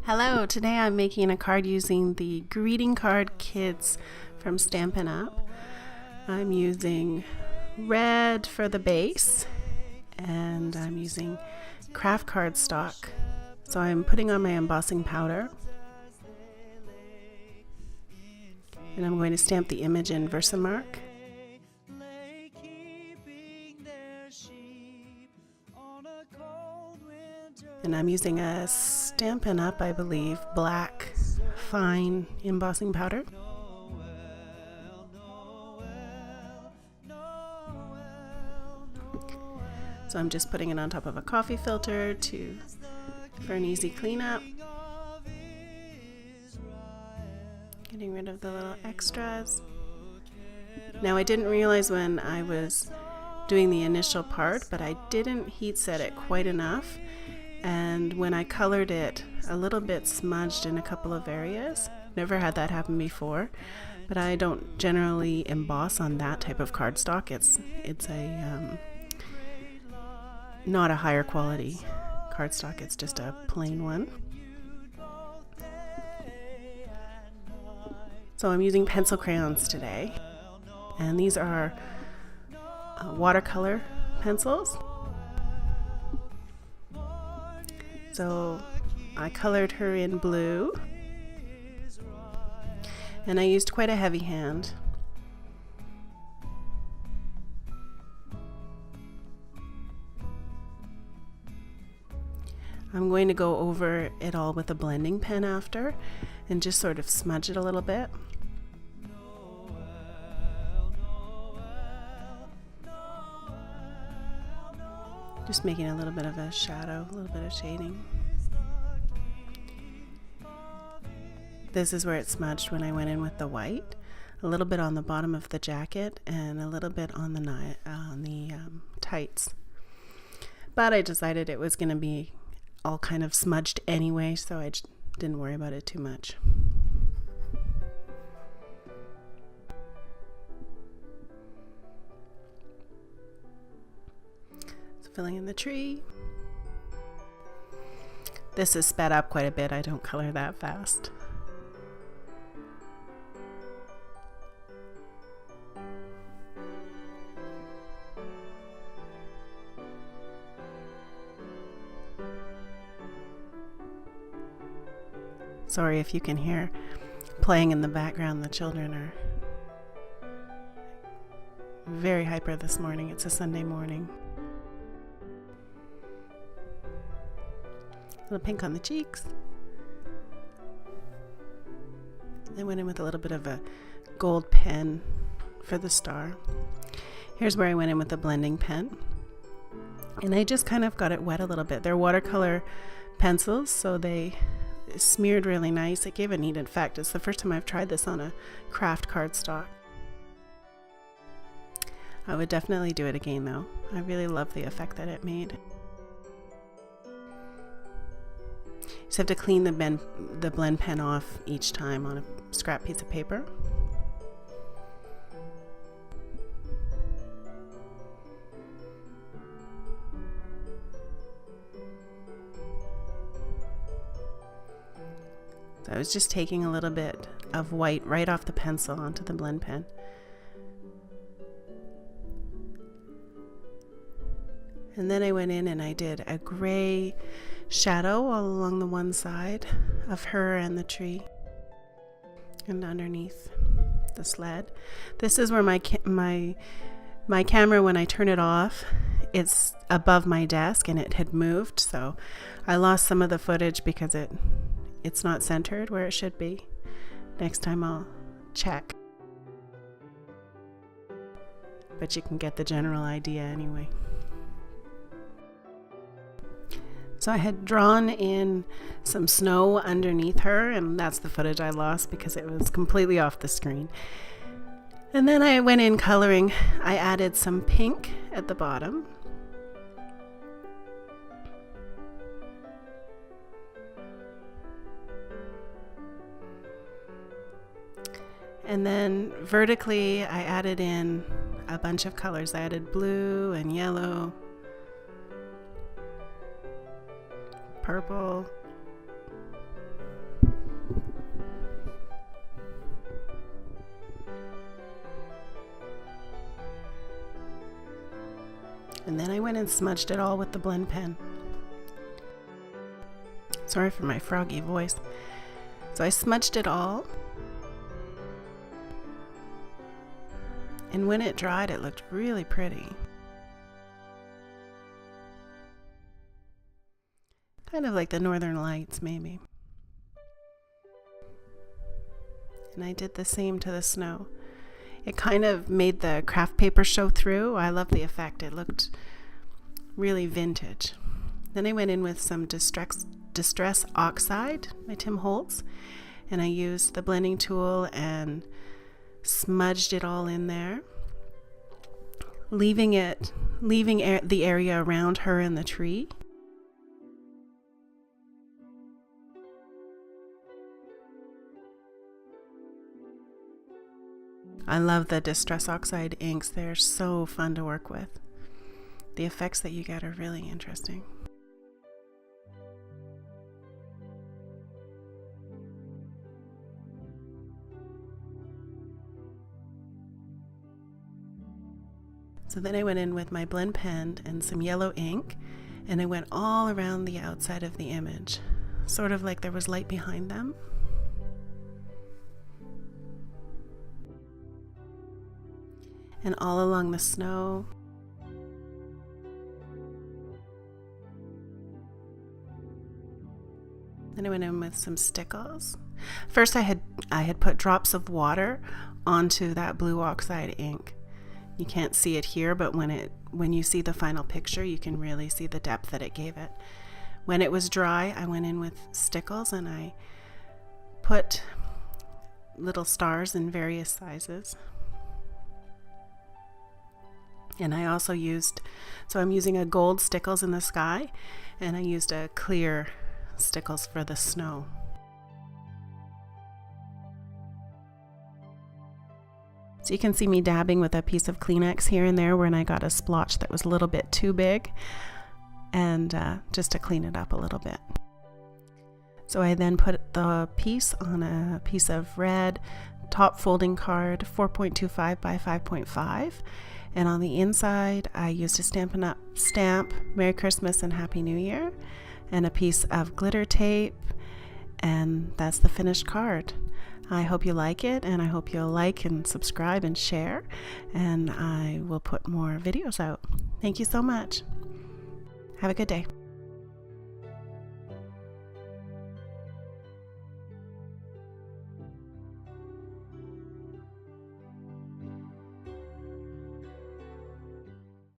Hello, today I'm making a card using the greeting card kits from Stampin Up. I'm using red for the base and I'm using craft cardstock. So I'm putting on my embossing powder and I'm going to stamp the image in Versamark. And I'm using a Stampin Up, I believe, black fine embossing powder. So I'm just putting it on top of a coffee filter for an easy cleanup. Getting rid of the little extras. Now I didn't realize when I was doing the initial part, but I didn't heat set it quite enough. And when I colored it, a little bit smudged in a couple of areas. Never had that happen before, but I don't generally emboss on that type of cardstock. It's a not a higher quality cardstock. It's just a plain one. So I'm using pencil crayons today, and these are watercolor pencils. So I colored her in blue, and I used quite a heavy hand. I'm going to go over it all with a blending pen after and just sort of smudge it a little bit. Just making a little bit of a shadow, a little bit of shading. This is where it smudged when I went in with the white. A little bit on the bottom of the jacket and a little bit on the tights. But I decided it was going to be all kind of smudged anyway, so I just didn't worry about it too much. Filling in the tree. This is sped up quite a bit. I don't color that fast. Sorry if you can hear playing in the background. The children are very hyper this morning. It's a Sunday morning. A little pink on the cheeks. I went in with a little bit of a gold pen for the star. Here's where I went in with the blending pen. And I just kind of got it wet a little bit. They're watercolor pencils, so they smeared really nice. It gave a neat effect. It's the first time I've tried this on a craft cardstock. I would definitely do it again though. I really love the effect that it made. You just have to clean the blend pen off each time on a scrap piece of paper. So I was just taking a little bit of white right off the pencil onto the blend pen. And then I went in and I did a gray shadow all along the one side of her and the tree and underneath the sled. This is where my camera, when I turn it off, it's above my desk and it had moved, so I lost some of the footage because it's not centered where it should be. Next time I'll check. But you can get the general idea anyway. So I had drawn in some snow underneath her, and that's the footage I lost because it was completely off the screen. And then I went in coloring. I added some pink at the bottom. And then vertically I added in a bunch of colors. I added blue and yellow, purple, went and smudged it all with the blend pen. Sorry for my froggy voice. So I smudged it all. And when it dried, it looked really pretty. Kind of like the Northern Lights, maybe. And I did the same to the snow. It kind of made the craft paper show through. I love the effect. It looked really vintage. Then I went in with some Distress Oxide by Tim Holtz, and I used the blending tool and smudged it all in there, leaving the area around her and the tree. I love the Distress Oxide inks. They're so fun to work with. The effects that you get are really interesting. So then I went in with my blend pen and some yellow ink, and I went all around the outside of the image, sort of like there was light behind them. And all along the snow. Then I went in with some stickles. First I had put drops of water onto that blue oxide ink. You can't see it here, but when you see the final picture, you can really see the depth that it gave it. When it was dry, I went in with stickles and I put little stars in various sizes. And I also I'm using a gold stickles in the sky, and I used a clear stickles for the snow. So you can see me dabbing with a piece of Kleenex here and there when I got a splotch that was a little bit too big, and just to clean it up a little bit. So I then put the piece on a piece of red top folding card, 4.25 by 5.5, and on the inside I used a Stampin' Up stamp, Merry Christmas and Happy New Year, and a piece of glitter tape, and that's the finished card. I hope you like it, and I hope you'll like and subscribe and share, and I will put more videos out. Thank you so much. Have a good day.